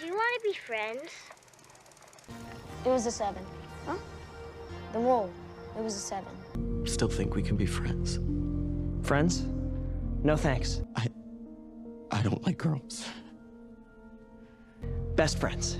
you want to be friends? It was a 7. Huh? The roll. It was a 7. Still think we can be friends. Friends? No thanks. I don't like girls. Best friends.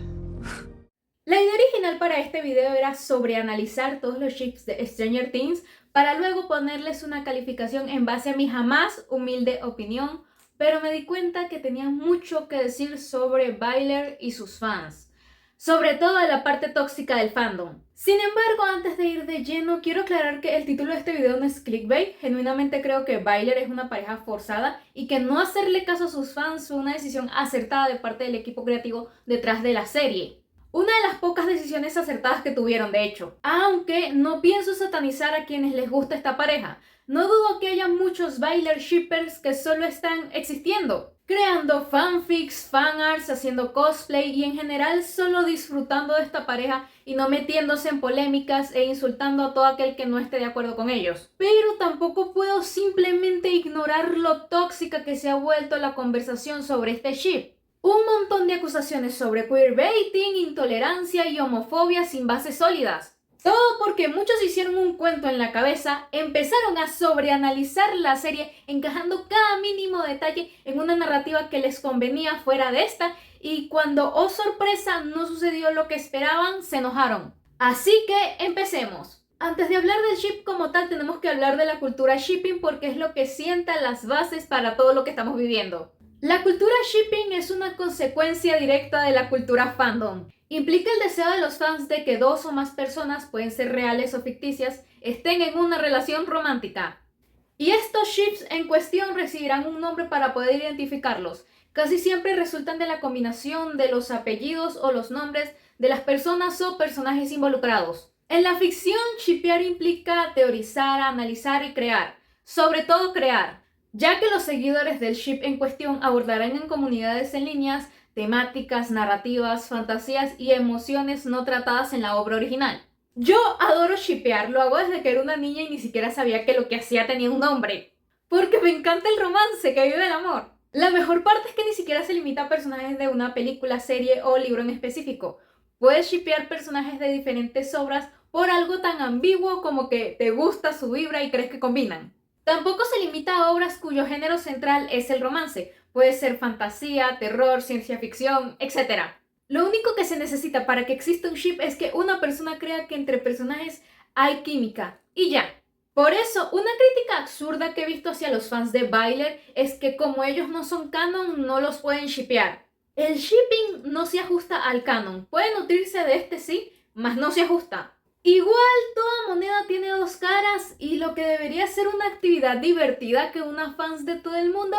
La idea original para este video era sobreanalizar todos los ships de Stranger Things para luego ponerles una calificación en base a mi jamás humilde opinión, pero me di cuenta que tenía mucho que decir sobre Byler y sus fans, sobre todo la parte tóxica del fandom. Sin embargo, antes de ir de lleno, quiero aclarar que el título de este video no es clickbait. Genuinamente creo que Byler es una pareja forzada y que no hacerle caso a sus fans fue una decisión acertada de parte del equipo creativo detrás de la serie. Una de las pocas decisiones acertadas que tuvieron, de hecho. Aunque no pienso satanizar a quienes les gusta esta pareja. No dudo que haya muchos Byler shippers que solo están existiendo, creando fanfics, fanarts, haciendo cosplay y en general solo disfrutando de esta pareja y no metiéndose en polémicas e insultando a todo aquel que no esté de acuerdo con ellos. Pero tampoco puedo simplemente ignorar lo tóxica que se ha vuelto la conversación sobre este ship. Un montón de acusaciones sobre queerbaiting, intolerancia y homofobia sin bases sólidas. Todo porque muchos hicieron un cuento en la cabeza, empezaron a sobreanalizar la serie, encajando cada mínimo detalle en una narrativa que les convenía fuera de esta, y cuando, oh sorpresa, no sucedió lo que esperaban, se enojaron. Así que empecemos. Antes de hablar del ship como tal, tenemos que hablar de la cultura shipping porque es lo que sienta las bases para todo lo que estamos viviendo. La cultura shipping es una consecuencia directa de la cultura fandom. Implica el deseo de los fans de que dos o más personas, pueden ser reales o ficticias, estén en una relación romántica. Y estos ships en cuestión recibirán un nombre para poder identificarlos. Casi siempre resultan de la combinación de los apellidos o los nombres de las personas o personajes involucrados. En la ficción, shippear implica teorizar, analizar y crear. Sobre todo crear, ya que los seguidores del ship en cuestión abordarán en comunidades en líneas temáticas, narrativas, fantasías y emociones no tratadas en la obra original. Yo adoro shippear, lo hago desde que era una niña y ni siquiera sabía que lo que hacía tenía un nombre. Porque me encanta el romance, que vive el amor. La mejor parte es que ni siquiera se limita a personajes de una película, serie o libro en específico. Puedes shippear personajes de diferentes obras por algo tan ambiguo como que te gusta su vibra y crees que combinan. Tampoco se limita a obras cuyo género central es el romance. Puede ser fantasía, terror, ciencia ficción, etc. Lo único que se necesita para que exista un ship es que una persona crea que entre personajes hay química. Y ya. Por eso, una crítica absurda que he visto hacia los fans de Byler es que como ellos no son canon, no los pueden shippear. El shipping no se ajusta al canon. Puede nutrirse de este sí, mas no se ajusta. Igual, toda moneda tiene dos caras y lo que debería ser una actividad divertida que una fans de todo el mundo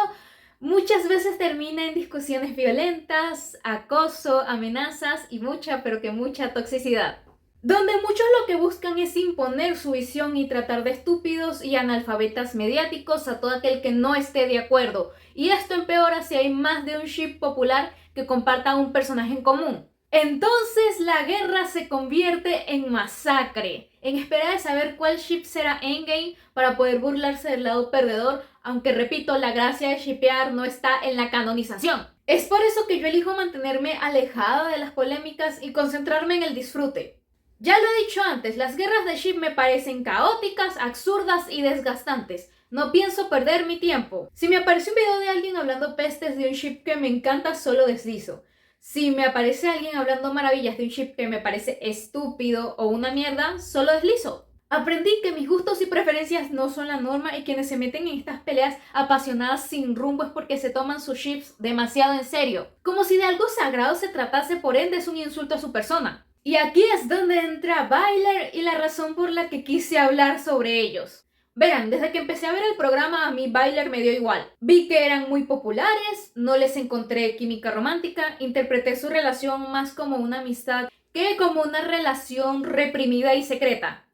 muchas veces termina en discusiones violentas, acoso, amenazas y mucha, pero que mucha toxicidad. Donde muchos lo que buscan es imponer su visión y tratar de estúpidos y analfabetas mediáticos a todo aquel que no esté de acuerdo. Y esto empeora si hay más de un ship popular que comparta un personaje en común. Entonces la guerra se convierte en masacre, en espera de saber cuál ship será endgame para poder burlarse del lado perdedor, aunque repito, la gracia de shippear no está en la canonización. Es por eso que yo elijo mantenerme alejada de las polémicas y concentrarme en el disfrute. Ya lo he dicho antes, las guerras de ship me parecen caóticas, absurdas y desgastantes. No pienso perder mi tiempo. Si me aparece un video de alguien hablando pestes de un ship que me encanta, solo deslizo. Si me aparece alguien hablando maravillas de un ship que me parece estúpido o una mierda, solo deslizo. Aprendí que mis gustos y preferencias no son la norma y quienes se meten en estas peleas apasionadas sin rumbo es porque se toman sus ships demasiado en serio. Como si de algo sagrado se tratase, por ende es un insulto a su persona. Y aquí es donde entra Byler y la razón por la que quise hablar sobre ellos. Verán, desde que empecé a ver el programa a mí Byler me dio igual. Vi que eran muy populares, no les encontré química romántica, interpreté su relación más como una amistad que como una relación reprimida y secreta.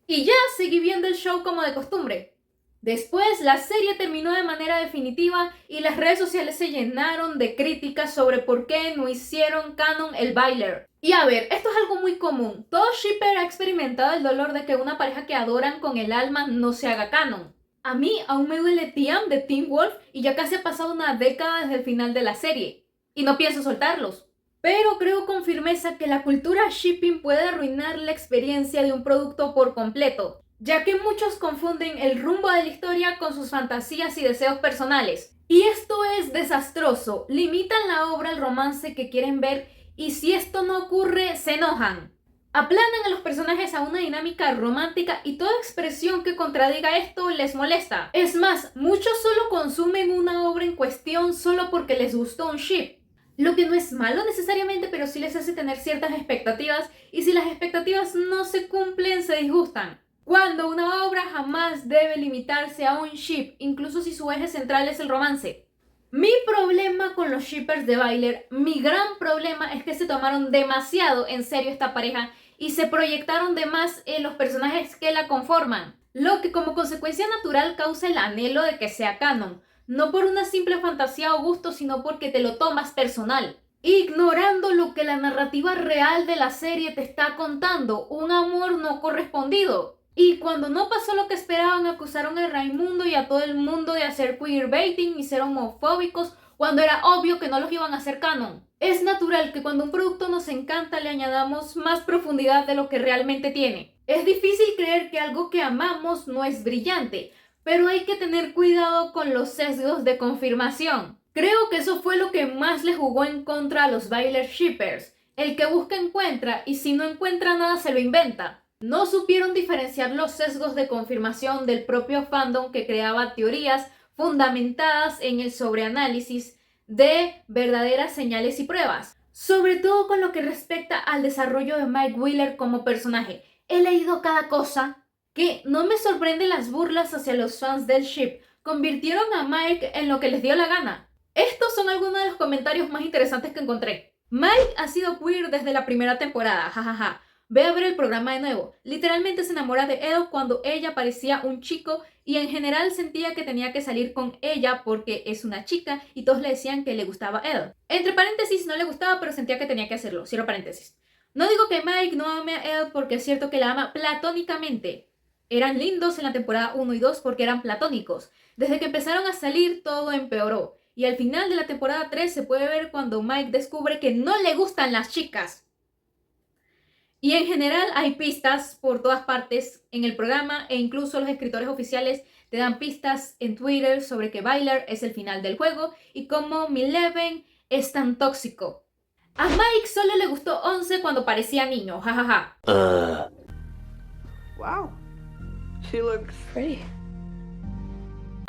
Y ya seguí viendo el show como de costumbre. Después la serie terminó de manera definitiva y las redes sociales se llenaron de críticas sobre por qué no hicieron canon el Byler. Y a ver, esto es algo muy común. Todo shipper ha experimentado el dolor de que una pareja que adoran con el alma no se haga canon. A mí aún me duele Tiam de Teen Wolf y ya casi ha pasado una década desde el final de la serie. Y no pienso soltarlos. pero creo con firmeza que la cultura shipping puede arruinar la experiencia de un producto por completo, ya que muchos confunden el rumbo de la historia con sus fantasías y deseos personales. Y esto es desastroso, limitan la obra al romance que quieren ver y si esto no ocurre, se enojan. Aplanan a los personajes a una dinámica romántica y toda expresión que contradiga esto les molesta. Es más, muchos solo consumen una obra en cuestión solo porque les gustó un ship. Lo que no es malo necesariamente, pero sí les hace tener ciertas expectativas y si las expectativas no se cumplen, se disgustan. Cuando una obra jamás debe limitarse a un ship, incluso si su eje central es el romance. Mi problema con los shippers de Byler, mi gran problema es que se tomaron demasiado en serio esta pareja y se proyectaron de más en los personajes que la conforman, lo que como consecuencia natural causa el anhelo de que sea canon, no por una simple fantasía o gusto, sino porque te lo tomas personal, ignorando lo que la narrativa real de la serie te está contando, un amor no correspondido. Y cuando no pasó lo que esperaban, acusaron a Raimundo y a todo el mundo de hacer queerbaiting y ser homofóbicos, cuando era obvio que no los iban a hacer canon. Es natural que cuando un producto nos encanta le añadamos más profundidad de lo que realmente tiene. Es difícil creer que algo que amamos no es brillante, pero hay que tener cuidado con los sesgos de confirmación. Creo que eso fue lo que más le jugó en contra a los Byler shippers. El que busca encuentra y si no encuentra nada se lo inventa. No supieron diferenciar los sesgos de confirmación del propio fandom que creaba teorías fundamentadas en el sobreanálisis de verdaderas señales y pruebas. Sobre todo con lo que respecta al desarrollo de Mike Wheeler como personaje. He leído cada cosa que no me sorprende las burlas hacia los fans del ship. Convirtieron a Mike en lo que les dio la gana. Estos son algunos de los comentarios más interesantes que encontré. Mike ha sido queer desde la primera temporada, jajaja. Ve a ver el programa de nuevo. Literalmente se enamora de Ed cuando ella parecía un chico y en general sentía que tenía que salir con ella porque es una chica y todos le decían que le gustaba Ed. Entre paréntesis, no le gustaba pero sentía que tenía que hacerlo. Cierro paréntesis. No digo que Mike no ame a Ed porque es cierto que la ama platónicamente. Eran lindos en la temporada 1 y 2 porque eran platónicos. Desde que empezaron a salir todo empeoró. Y al final de la temporada 3 se puede ver cuando Mike descubre que no le gustan las chicas. Y en general hay pistas por todas partes en el programa e incluso los escritores oficiales te dan pistas en Twitter sobre que Byler es el final del juego y cómo Milevin es tan tóxico. A Mike solo le gustó 11 cuando parecía niño, jajaja. Wow. She looks pretty.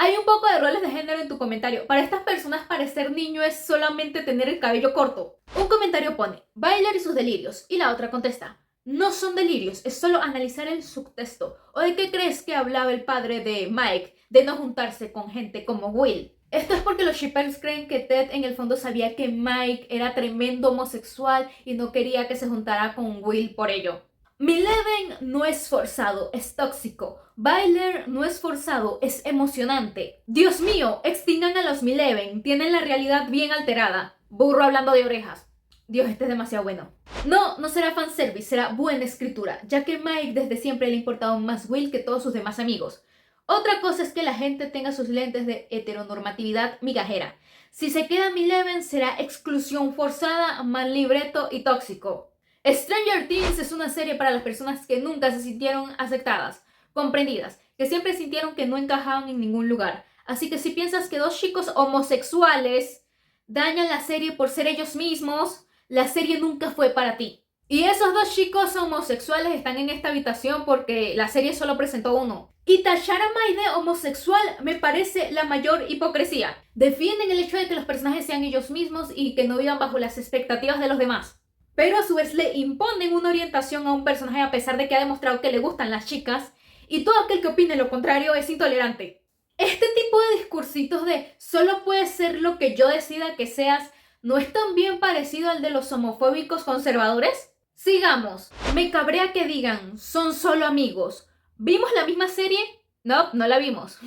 Hay un poco de roles de género en tu comentario. Para estas personas parecer niño es solamente tener el cabello corto. Un comentario pone, Byler y sus delirios. Y la otra contesta, no son delirios, es solo analizar el subtexto. ¿O de qué crees que hablaba el padre de Mike? De no juntarse con gente como Will. Esto es porque los shippers creen que Ted en el fondo sabía que Mike era tremendo homosexual y no quería que se juntara con Will por ello. Milevin no es forzado, es tóxico. Byler no es forzado, es emocionante. Dios mío, extingan a los Milevin, tienen la realidad bien alterada. Burro hablando de orejas. Dios, este es demasiado bueno. No será fanservice, será buena escritura, ya que Mike desde siempre le ha importado más Will que todos sus demás amigos. Otra cosa es que la gente tenga sus lentes de heteronormatividad migajera. Si se queda Milevin será exclusión forzada, mal libreto y tóxico. Stranger Things es una serie para las personas que nunca se sintieron aceptadas, comprendidas, que siempre sintieron que no encajaban en ningún lugar. Así que si piensas que dos chicos homosexuales dañan la serie por ser ellos mismos, la serie nunca fue para ti. Y esos dos chicos homosexuales están en esta habitación porque la serie solo presentó uno. Y tachar a Mike de homosexual me parece la mayor hipocresía. Defienden el hecho de que los personajes sean ellos mismos y que no vivan bajo las expectativas de los demás. Pero a su vez le imponen una orientación a un personaje a pesar de que ha demostrado que le gustan las chicas y todo aquel que opine lo contrario es intolerante. Este tipo de discursitos de solo puedes ser lo que yo decida que seas ¿no es también parecido al de los homofóbicos conservadores? Sigamos. Me cabrea que digan son solo amigos. ¿Vimos la misma serie? No la vimos.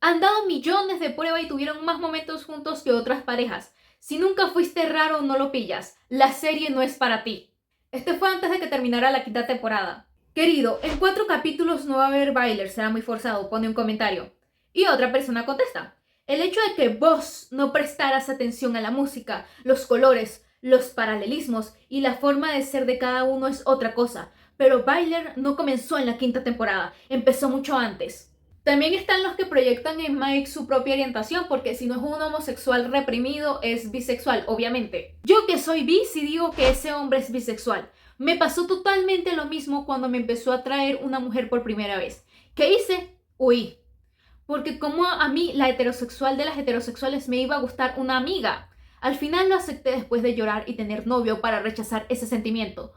Han dado millones de pruebas y tuvieron más momentos juntos que otras parejas. Si nunca fuiste raro, no lo pillas. La serie no es para ti. Este fue antes de que terminara la quinta temporada. Querido, en 4 capítulos no va a haber Byler, será muy forzado, pone un comentario. Y otra persona contesta. El hecho de que vos no prestaras atención a la música, los colores, los paralelismos y la forma de ser de cada uno es otra cosa. Pero Byler no comenzó en la quinta temporada, empezó mucho antes. También están los que proyectan en Mike su propia orientación, porque si no es un homosexual reprimido, es bisexual, obviamente. Yo que soy bi, sí digo que ese hombre es bisexual. Me pasó totalmente lo mismo cuando me empezó a atraer una mujer por primera vez. ¿Qué hice? Huí. Porque como a mí, la heterosexual de las heterosexuales, me iba a gustar una amiga. Al final lo acepté después de llorar y tener novio para rechazar ese sentimiento.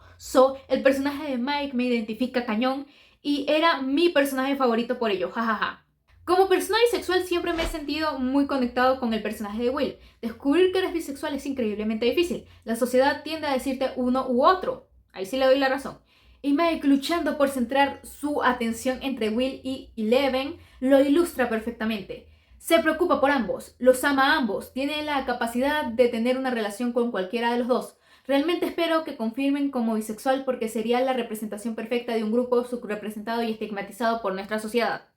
El personaje de Mike me identifica cañón y era mi personaje favorito por ello, jajaja. Como persona bisexual siempre me he sentido muy conectado con el personaje de Will. Descubrir que eres bisexual es increíblemente difícil. La sociedad tiende a decirte uno u otro. Ahí sí le doy la razón. Y Mike luchando por centrar su atención entre Will y Eleven lo ilustra perfectamente. Se preocupa por ambos, los ama a ambos, tiene la capacidad de tener una relación con cualquiera de los dos. Realmente espero que confirmen como bisexual porque sería la representación perfecta de un grupo subrepresentado y estigmatizado por nuestra sociedad.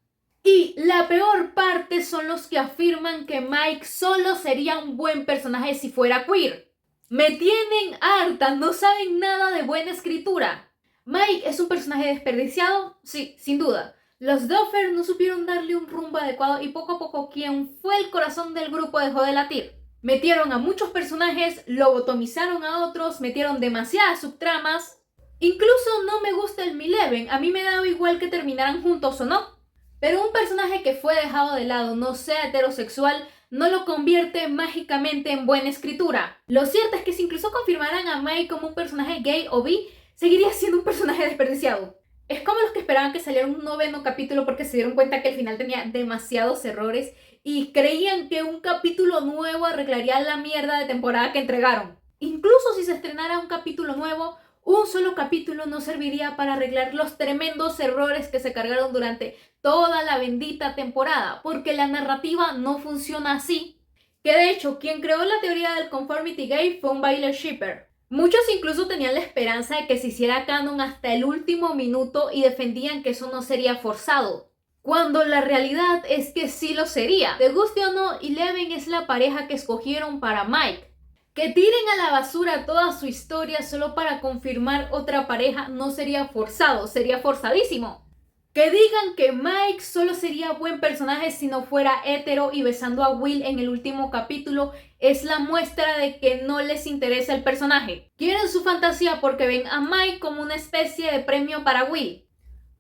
Y la peor parte son los que afirman que Mike solo sería un buen personaje si fuera queer. Me tienen harta, no saben nada de buena escritura. Mike es un personaje desperdiciado, sí, sin duda. Los Duffer no supieron darle un rumbo adecuado y poco a poco quien fue el corazón del grupo dejó de latir. Metieron a muchos personajes, lobotomizaron a otros, metieron demasiadas subtramas. Incluso no me gusta el Eleven, a mí me daba igual que terminaran juntos o no. Pero un personaje que fue dejado de lado, no sea heterosexual, no lo convierte mágicamente en buena escritura. Lo cierto es que si incluso confirmaran a Mike como un personaje gay o bi, seguiría siendo un personaje desperdiciado. Es como los que esperaban que saliera un 9º capítulo porque se dieron cuenta que el final tenía demasiados errores y creían que un capítulo nuevo arreglaría la mierda de temporada que entregaron. Incluso si se estrenara un capítulo nuevo, un solo capítulo no serviría para arreglar los tremendos errores que se cargaron durante toda la bendita temporada, porque la narrativa no funciona así. Que de hecho, quien creó la teoría del conformity gay fue un Byler shipper. Muchos incluso tenían la esperanza de que se hiciera canon hasta el último minuto y defendían que eso no sería forzado, cuando la realidad es que sí lo sería. De guste o no, Eleven es la pareja que escogieron para Mike. Que tiren a la basura toda su historia solo para confirmar otra pareja no sería forzado, sería forzadísimo. Que digan que Mike solo sería buen personaje si no fuera hetero y besando a Will en el último capítulo es la muestra de que no les interesa el personaje. Quieren su fantasía porque ven a Mike como una especie de premio para Will,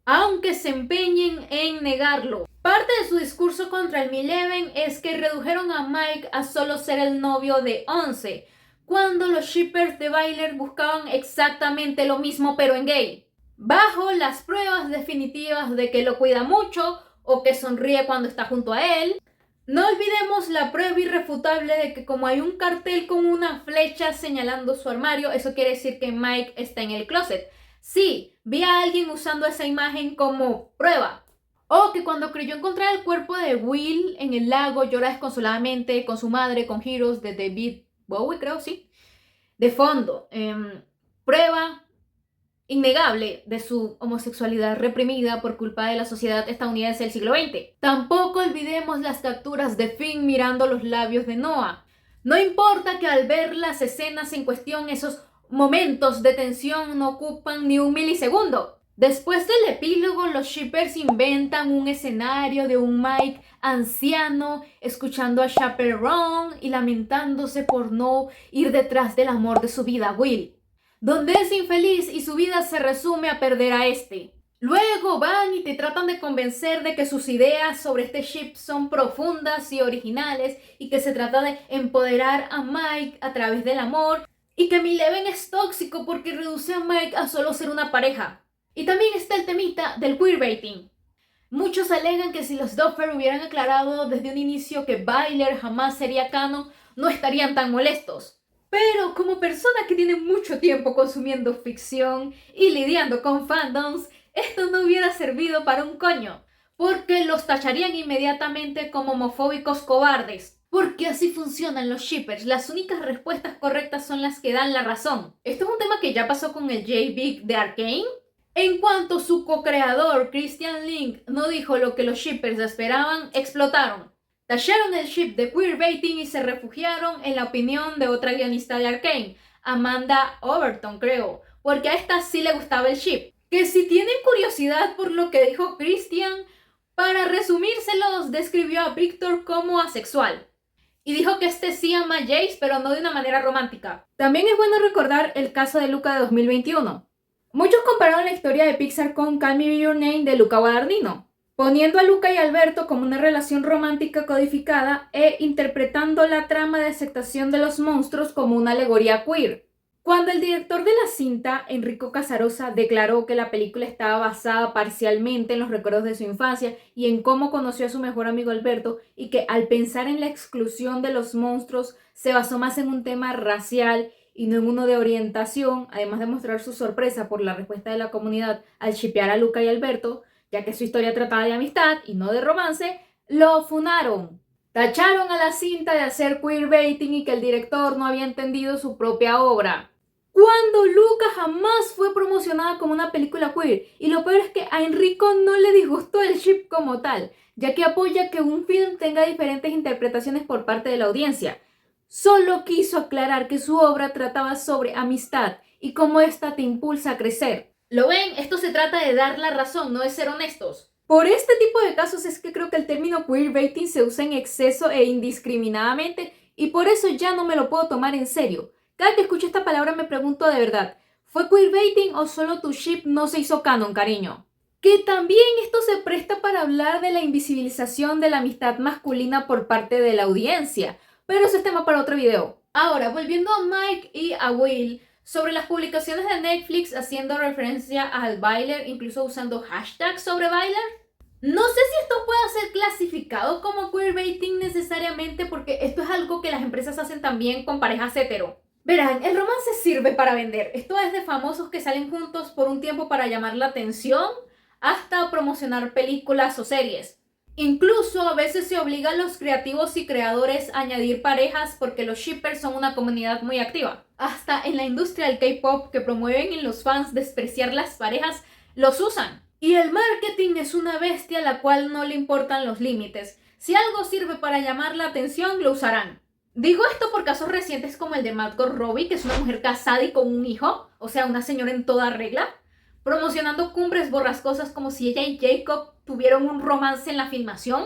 aunque se empeñen en negarlo. Parte de su discurso contra el Eleven es que redujeron a Mike a solo ser el novio de 11, cuando los shippers de Byler buscaban exactamente lo mismo pero en gay, bajo las pruebas definitivas de que lo cuida mucho o que sonríe cuando está junto a él. No olvidemos la prueba irrefutable de que como hay un cartel con una flecha señalando su armario, eso quiere decir que Mike está en el closet. Sí, vi a alguien usando esa imagen como prueba. O que cuando creyó encontrar el cuerpo de Will en el lago llora desconsoladamente con su madre, con giros de David Bowie, creo, sí, de fondo. Prueba innegable de su homosexualidad reprimida por culpa de la sociedad estadounidense del siglo XX. Tampoco olvidemos las capturas de Finn mirando los labios de Noah. No importa que al ver las escenas en cuestión, esos momentos de tensión no ocupan ni un milisegundo. Después del epílogo, los shippers inventan un escenario de un Mike anciano escuchando a Chaperone y lamentándose por no ir detrás del amor de su vida, Will, donde es infeliz y su vida se resume a perder a este. Luego van y te tratan de convencer de que sus ideas sobre este ship son profundas y originales y que se trata de empoderar a Mike a través del amor y que Eleven es tóxico porque reduce a Mike a solo ser una pareja. Y también está el temita del queerbaiting. Muchos alegan que si los Duffer hubieran aclarado desde un inicio que Byler jamás sería canon, no estarían tan molestos. Pero como persona que tiene mucho tiempo consumiendo ficción y lidiando con fandoms, esto no hubiera servido para un coño, porque los tacharían inmediatamente como homofóbicos cobardes. Porque así funcionan los shippers, las únicas respuestas correctas son las que dan la razón. Esto es un tema que ya pasó con el J-Big de Arcane. En cuanto su co-creador, Christian Link, no dijo lo que los shippers esperaban, explotaron. Tacharon el ship de queerbaiting y se refugiaron en la opinión de otra guionista de Arcane, Amanda Overton, creo, porque a esta sí le gustaba el ship. Que si tienen curiosidad por lo que dijo Christian, para resumírselos, describió a Victor como asexual. Y dijo que este sí ama a Jace, pero no de una manera romántica. También es bueno recordar el caso de Luca de 2021. Muchos compararon la historia de Pixar con Call Me By Your Name de Luca Guadagnino, poniendo a Luca y Alberto como una relación romántica codificada e interpretando la trama de aceptación de los monstruos como una alegoría queer. Cuando el director de la cinta, Enrico Casarosa, declaró que la película estaba basada parcialmente en los recuerdos de su infancia y en cómo conoció a su mejor amigo Alberto, y que al pensar en la exclusión de los monstruos se basó más en un tema racial y no en uno de orientación, además de mostrar su sorpresa por la respuesta de la comunidad al shippear a Luca y Alberto, ya que su historia trataba de amistad y no de romance, lo funaron. Tacharon a la cinta de hacer queerbaiting y que el director no había entendido su propia obra. Cuando Luca jamás fue promocionada como una película queer, y lo peor es que a Enrico no le disgustó el ship como tal, ya que apoya que un film tenga diferentes interpretaciones por parte de la audiencia. Solo quiso aclarar que su obra trataba sobre amistad y cómo ésta te impulsa a crecer. ¿Lo ven? Esto se trata de dar la razón, no de ser honestos. Por este tipo de casos es que creo que el término queerbaiting se usa en exceso e indiscriminadamente, y por eso ya no me lo puedo tomar en serio. Cada que escucho esta palabra me pregunto de verdad, ¿fue queerbaiting o solo tu ship no se hizo canon, cariño? Que también esto se presta para hablar de la invisibilización de la amistad masculina por parte de la audiencia, pero eso es tema para otro video. Ahora, volviendo a Mike y a Will, sobre las publicaciones de Netflix haciendo referencia al Byler, incluso usando hashtags sobre Byler. No sé si esto puede ser clasificado como queerbaiting necesariamente, porque esto es algo que las empresas hacen también con parejas hetero. Verán, el romance sirve para vender. Esto es de famosos que salen juntos por un tiempo para llamar la atención, hasta promocionar películas o series. Incluso a veces se obliga a los creativos y creadores a añadir parejas porque los shippers son una comunidad muy activa. Hasta en la industria del K-pop, que promueven en los fans despreciar las parejas, los usan. Y el marketing es una bestia a la cual no le importan los límites. Si algo sirve para llamar la atención, lo usarán. Digo esto por casos recientes como el de Margot Robbie, que es una mujer casada y con un hijo, o sea, una señora en toda regla, promocionando cumbres borrascosas como si ella y Jacob tuvieron un romance en la filmación.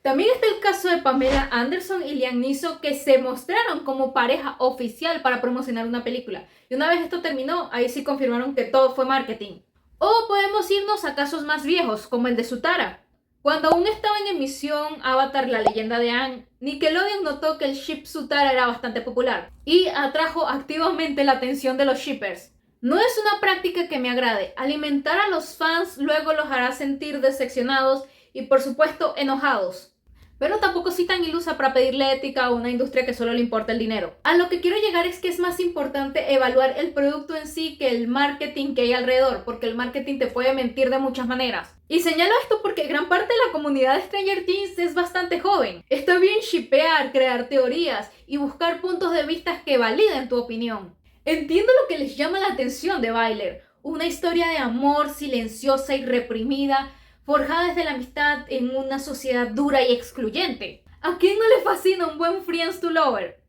También está el caso de Pamela Anderson y Liam Neeson, que se mostraron como pareja oficial para promocionar una película. Y una vez esto terminó, ahí sí confirmaron que todo fue marketing. O podemos irnos a casos más viejos, como el de Sutara. Cuando aún estaba en emisión Avatar, la leyenda de Aang, Nickelodeon notó que el ship Sutara era bastante popular y atrajo activamente la atención de los shippers. No es una práctica que me agrade. Alimentar a los fans luego los hará sentir decepcionados y por supuesto enojados. Pero tampoco soy tan ilusa para pedirle ética a una industria que solo le importa el dinero. A lo que quiero llegar es que es más importante evaluar el producto en sí que el marketing que hay alrededor, porque el marketing te puede mentir de muchas maneras. Y señalo esto porque gran parte de la comunidad de Stranger Things es bastante joven. Está bien shippear, crear teorías y buscar puntos de vista que validen tu opinión. Entiendo lo que les llama la atención de Byler, una historia de amor silenciosa y reprimida, forjada desde la amistad en una sociedad dura y excluyente. ¿A quién no le fascina un buen Friends to Lover?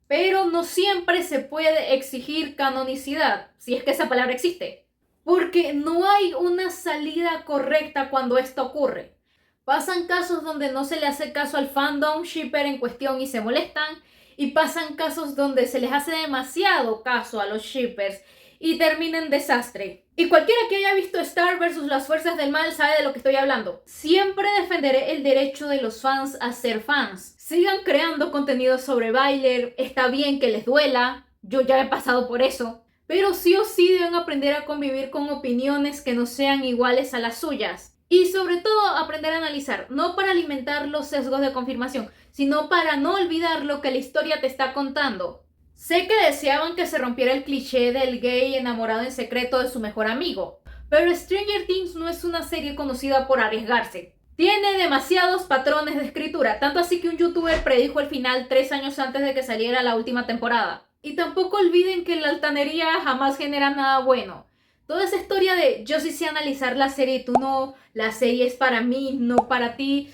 Pero no siempre se puede exigir canonicidad, si es que esa palabra existe, porque no hay una salida correcta cuando esto ocurre. Pasan casos donde no se le hace caso al fandom shipper en cuestión y se molestan, y pasan casos donde se les hace demasiado caso a los shippers y termina en desastre. Y cualquiera que haya visto Star vs. Las Fuerzas del Mal sabe de lo que estoy hablando. Siempre defenderé el derecho de los fans a ser fans. Sigan creando contenido sobre Byler, está bien que les duela, yo ya he pasado por eso. Pero sí o sí deben aprender a convivir con opiniones que no sean iguales a las suyas. Y sobre todo aprender a analizar, no para alimentar los sesgos de confirmación, sino para no olvidar lo que la historia te está contando. Sé que deseaban que se rompiera el cliché del gay enamorado en secreto de su mejor amigo, pero Stranger Things no es una serie conocida por arriesgarse. Tiene demasiados patrones de escritura, tanto así que un youtuber predijo el final 3 años antes de que saliera la última temporada. Y tampoco olviden que la altanería jamás genera nada bueno. Toda esa historia de yo sí sé analizar la serie y tú no, la serie es para mí, no para ti.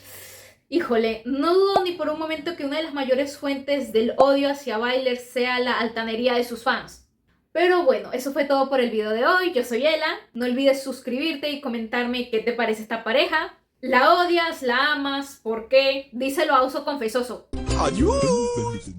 Híjole, no dudo ni por un momento que una de las mayores fuentes del odio hacia Byler sea la altanería de sus fans. Pero bueno, eso fue todo por el video de hoy. Yo soy Ela. No olvides suscribirte y comentarme qué te parece esta pareja. ¿La odias? ¿La amas? ¿Por qué? Díselo a Uso Confesoso. Adiós.